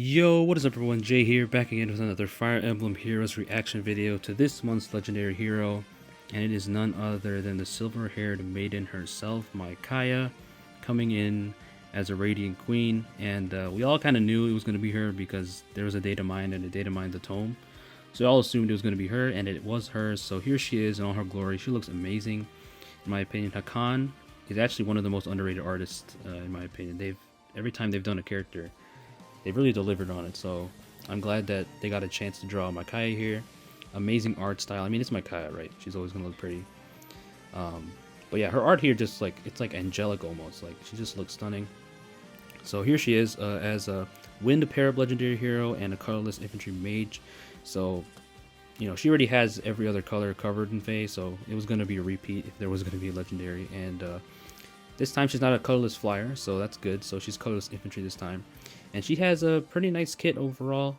Yo, what is up everyone, Jay here, back again with another Fire Emblem Heroes reaction video to this month's legendary hero, and it is none other than the silver-haired maiden herself, Micaiah, coming in as a Radiant Queen, and we all kind of knew it was going to be her because there was a data mine and a data mined the tome, so we all assumed it was going to be her, and it was her. So here she is in all her glory. She looks amazing, in my opinion. HACCAN is actually one of the most underrated artists, in my opinion. Every time they've done a character, they've really delivered on it, so I'm glad that they got a chance to draw Micaiah here. Amazing art style. I mean, it's Micaiah, right? She's always gonna look pretty. But yeah, her art here just like, it's like angelic almost. Like, she just looks stunning. So here she is as a Wind Parab legendary hero and a colorless infantry mage. So, you know, she already has every other color covered in FEH, so it was gonna be a repeat if there was gonna be a legendary. And this time she's not a colorless flyer, so that's good. So she's colorless infantry this time. And she has a pretty nice kit overall.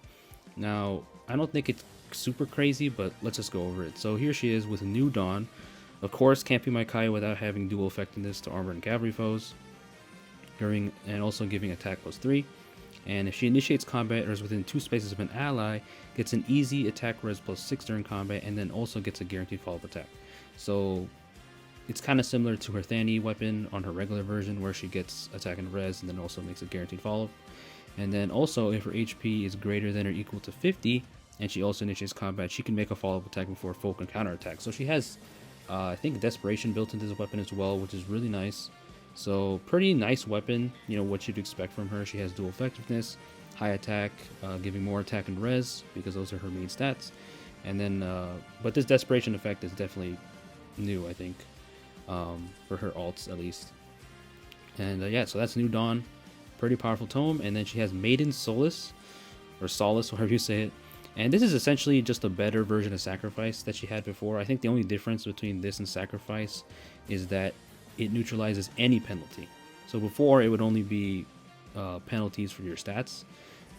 Now, I don't think it's super crazy, but let's just go over it. So here she is with a New Dawn. Of course, can't be Micaiah without having dual effectiveness to armor and cavalry foes, and also giving attack +3. And if she initiates combat or is within 2 spaces of an ally, gets an easy attack res +6 during combat, and then also gets a guaranteed follow-up attack. So it's kind of similar to her Thani weapon on her regular version, where she gets attack and res and then also makes a guaranteed follow-up. And then also, if her HP is greater than or equal to 50, and she also initiates combat, she can make a follow-up attack before foe can counterattack. So she has, I think, Desperation built into this weapon as well, which is really nice. So pretty nice weapon, you know, what you'd expect from her. She has dual effectiveness, high attack, giving more attack and res, because those are her main stats. And then, but this Desperation effect is definitely new, I think, for her alts at least. And yeah, so that's New Dawn. Pretty powerful tome. And then she has Maiden Solace, or Solace, however you say it. And this is essentially just a better version of Sacrifice that she had before. I think the only difference between this and Sacrifice is that it neutralizes any penalty. So before, it would only be penalties for your stats.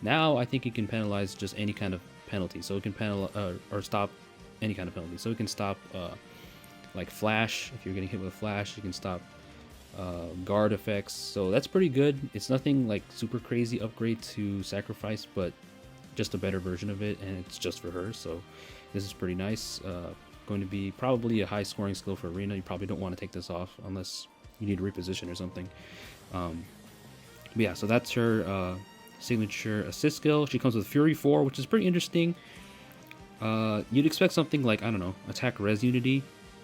Now I think it can penalize just any kind of penalty. So it can or stop any kind of penalty. So it can stop like flash. If you're getting hit with a flash, you can stop guard effects. So that's pretty good. It's nothing like super crazy upgrade to Sacrifice, but just a better version of it, and it's just for her. So this is pretty nice. Going to be probably a high scoring skill for Arena. You probably don't want to take this off unless you need a reposition or something. But yeah, so that's her signature assist skill. She comes with Fury 4, which is pretty interesting. You'd expect something like, I don't know, attack res unity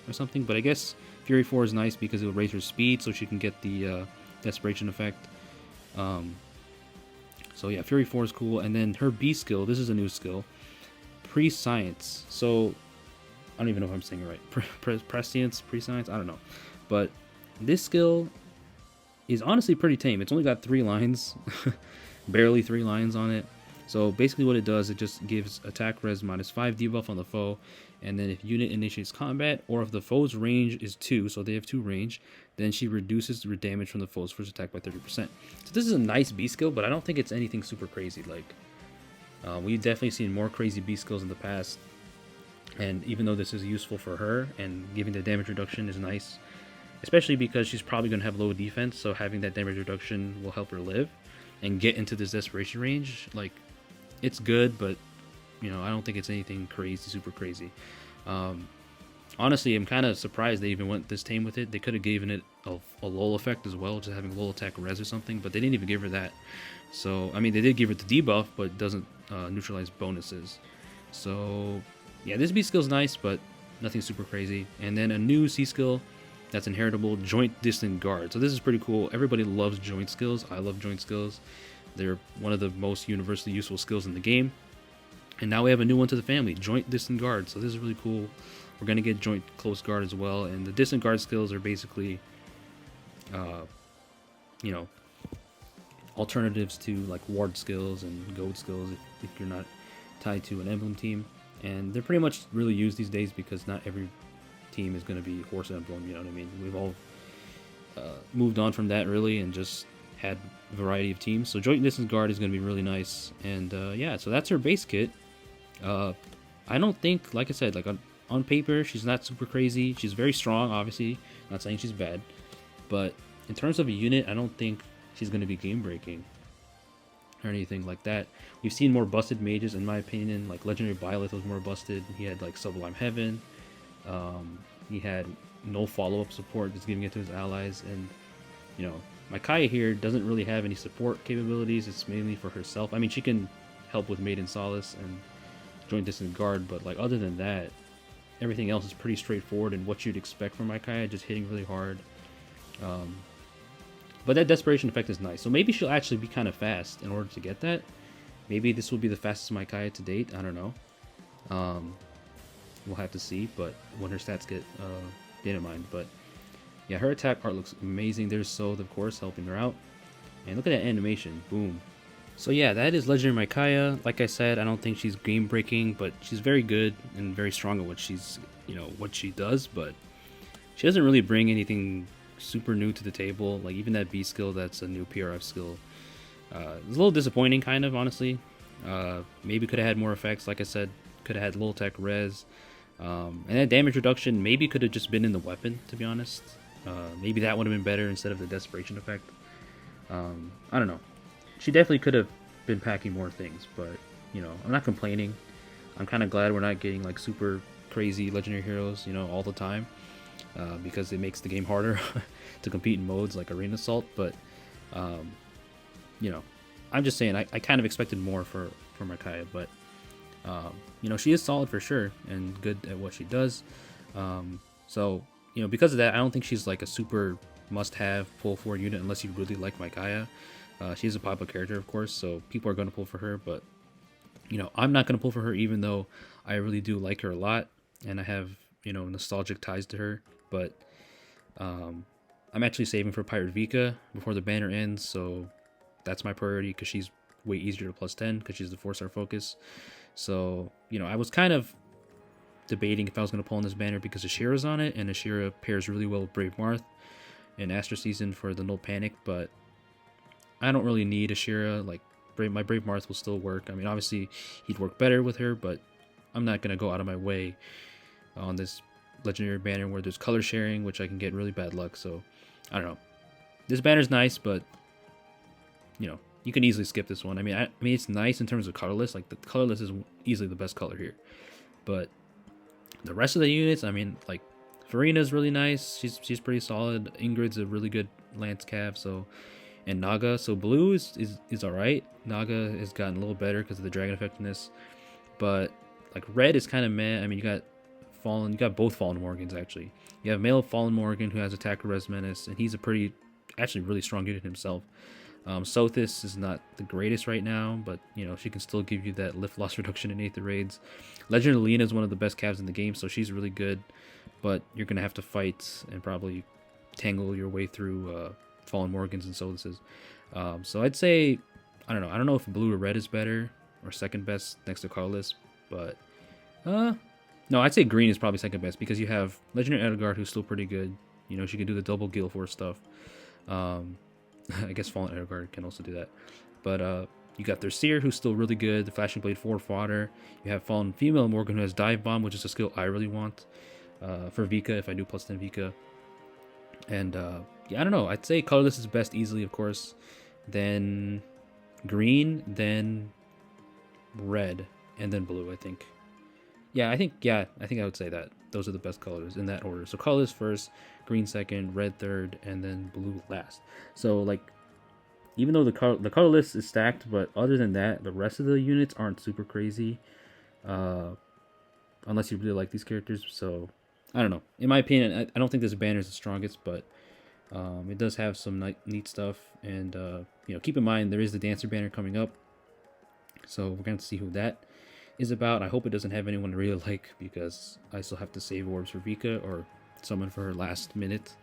or something, but I guess Fury 4 is nice because it will raise her speed so she can get the Desperation effect. So yeah, Fury 4 is cool. And then her B skill, this is a new skill, Prescience. So I don't even know if I'm saying it right. Prescience, Prescience, I don't know. But this skill is honestly pretty tame. It's only got 3 lines, barely 3 lines on it. So basically what it does, it just gives attack res -5 debuff on the foe, and then if unit initiates combat, or if the foe's range is 2, so they have 2 range, then she reduces the damage from the foe's first attack by 30%. So this is a nice B skill, but I don't think it's anything super crazy. Like, we've definitely seen more crazy B skills in the past, and even though this is useful for her, and giving the damage reduction is nice, especially because she's probably going to have low defense, so having that damage reduction will help her live and get into this Desperation range. Like, it's good, but you know, I don't think it's anything crazy, super crazy. Honestly, I'm kind of surprised they even went this tame with it. They could have given it a lull effect as well, just having lull attack res or something, but they didn't even give her that. So I mean, they did give it the debuff, but it doesn't neutralize bonuses. So yeah, this B skill's nice, but nothing super crazy. And then a new C skill that's inheritable, Joint Distant Guard. So this is pretty cool. Everybody loves joint skills. I love joint skills. They're one of the most universally useful skills in the game. And now we have a new one to the family, Joint Distant Guard. So this is really cool. We're going to get Joint Close Guard as well. And the Distant Guard skills are basically, you know, alternatives to like Ward skills and Goad skills if you're not tied to an Emblem team. And they're pretty much really used these days because not every team is going to be Horse Emblem, you know what I mean? We've all moved on from that really and just had a variety of teams. So Joint Distance Guard is going to be really nice. And yeah, so that's her base kit. I don't think, like I said, like on paper, she's not super crazy. She's very strong, obviously. Not saying she's bad. But in terms of a unit, I don't think she's going to be game breaking. or anything like that. We've seen more busted mages, in my opinion. Like Legendary Byleth was more busted. He had like Sublime Heaven. He had no follow-up support, just giving it to his allies. And you know, Micaiah here doesn't really have any support capabilities. It's mainly for herself. I mean, she can help with Maiden Solace and Joint Distant Guard, but like other than that, everything else is pretty straightforward and what you'd expect from Micaiah, just hitting really hard. But that Desperation effect is nice. So maybe she'll actually be kind of fast in order to get that. Maybe this will be the fastest Micaiah to date. I don't know. We'll have to see, but when her stats get data mined. But yeah, her attack art looks amazing. There's Soth, of course, helping her out. And look at that animation. Boom. So yeah, that is Legendary Micaiah. Like I said, I don't think she's game breaking, but she's very good and very strong at what she's, what she does. But she doesn't really bring anything super new to the table. Like even that B skill, that's a new PRF skill. It's a little disappointing, kind of, honestly. Maybe could have had more effects. Like I said, could have had little tech res. And that damage reduction maybe could have just been in the weapon, to be honest. Maybe that would have been better instead of the Desperation effect. I don't know. She definitely could have been packing more things, but, I'm not complaining. I'm kind of glad we're not getting, like, super crazy legendary heroes, all the time. Because it makes the game harder to compete in modes like Arena Assault, but, I'm just saying, I kind of expected more for Micaiah, but, she is solid for sure, and good at what she does. So, because of that, I don't think she's, like, a super must-have pull for unit unless you really like Micaiah. She's a popular character, of course, so people are going to pull for her, but, I'm not going to pull for her even though I really do like her a lot, and I have, nostalgic ties to her, but I'm actually saving for Pirate Vika before the banner ends, so that's my priority because she's way easier to plus 10 because she's the 4-star focus. So, I was kind of debating if I was going to pull on this banner because Ashira's on it, and Ashira pairs really well with Brave Marth in Astra Season for the No Panic, but I don't really need Ashira. Like, my Brave Marth will still work. I mean, obviously, he'd work better with her, but I'm not going to go out of my way on this legendary banner where there's color sharing, which I can get really bad luck, so I don't know. This banner's nice, but, you can easily skip this one. I mean, it's nice in terms of colorless. Like, the colorless is easily the best color here. But the rest of the units, I mean, like, Farina's really nice. She's pretty solid. Ingrid's a really good Lance Cav, so... And Naga, so blue is alright. Naga has gotten a little better because of the dragon effectiveness. But, like, red is kind of meh. I mean, you got both Fallen Morgans, actually. You have male Fallen Morgan who has Attack Res Menace, and he's a actually really strong unit himself. Sothis is not the greatest right now, but, she can still give you that lift loss reduction in Aether Raids. Legend Alina is one of the best Cavs in the game, so she's really good, but you're going to have to fight and probably tangle your way through Fallen Morgans and Sothises. So I'd say, I don't know if blue or red is better, or second best next to colorless, but, no, I'd say green is probably second best, because you have Legendary Edelgard, who's still pretty good. She can do the double Gale Force stuff. I guess Fallen Edelgard can also do that. But you got their Seer, who's still really good. The Flashing Blade 4 fodder. You have Fallen Female Morgan, who has Dive Bomb, which is a skill I really want for Vika, if I do plus 10 Vika. And, yeah, I don't know. I'd say colorless is best easily, of course. Then green, then red, and then blue, I think. I think I would say that. Those are the best colors in that order. So colorless first, green second, red third, and then blue last. So, like, even though the color list is stacked, but other than that, the rest of the units aren't super crazy. Unless you really like these characters. So, I don't know. In my opinion, I don't think this banner is the strongest, but it does have some neat stuff. And, keep in mind, there is the Dancer banner coming up. So, we're going to see who that is about. I hope it doesn't have anyone I really like, because I still have to save orbs for Vika or summon for her last minute.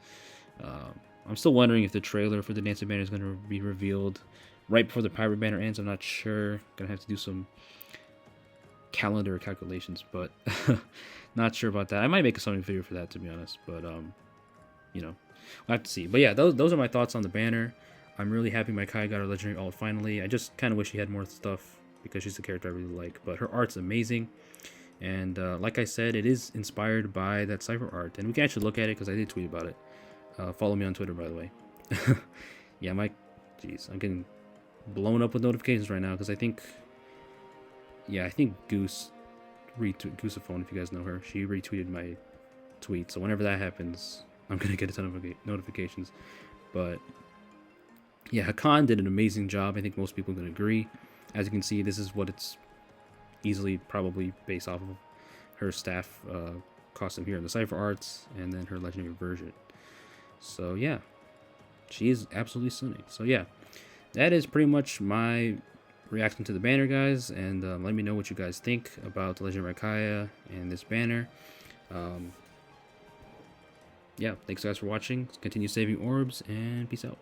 I'm still wondering if the trailer for the Dancer banner is going to be revealed right before the Pirate banner ends. I'm not sure. Gonna have to do some calendar calculations, but not sure about that. I might make a summoning video for that, to be honest, but we'll have to see. But yeah, those are my thoughts on the banner. I'm really happy Micaiah got her legendary ult finally. I just kind of wish she had more stuff, because she's a character I really like, but her art's amazing. And like I said, it is inspired by that Cypher art, and we can actually look at it because I did tweet about it. Follow me on Twitter, by the way. Yeah, jeez, I'm getting blown up with notifications right now because I think, yeah, I think Goosephone, if you guys know her, she retweeted my tweet. So whenever that happens, I'm gonna get a ton of notifications. But yeah, HACCAN did an amazing job. I think most people can agree. As you can see, this is what it's easily probably based off of her staff costume here in the Cypher Arts, and then her legendary version. So yeah, she is absolutely stunning. So yeah, that is pretty much my reaction to the banner, guys, and let me know what you guys think about the Legendary Micaiah and this banner. Yeah, thanks guys for watching. Continue saving orbs, and peace out.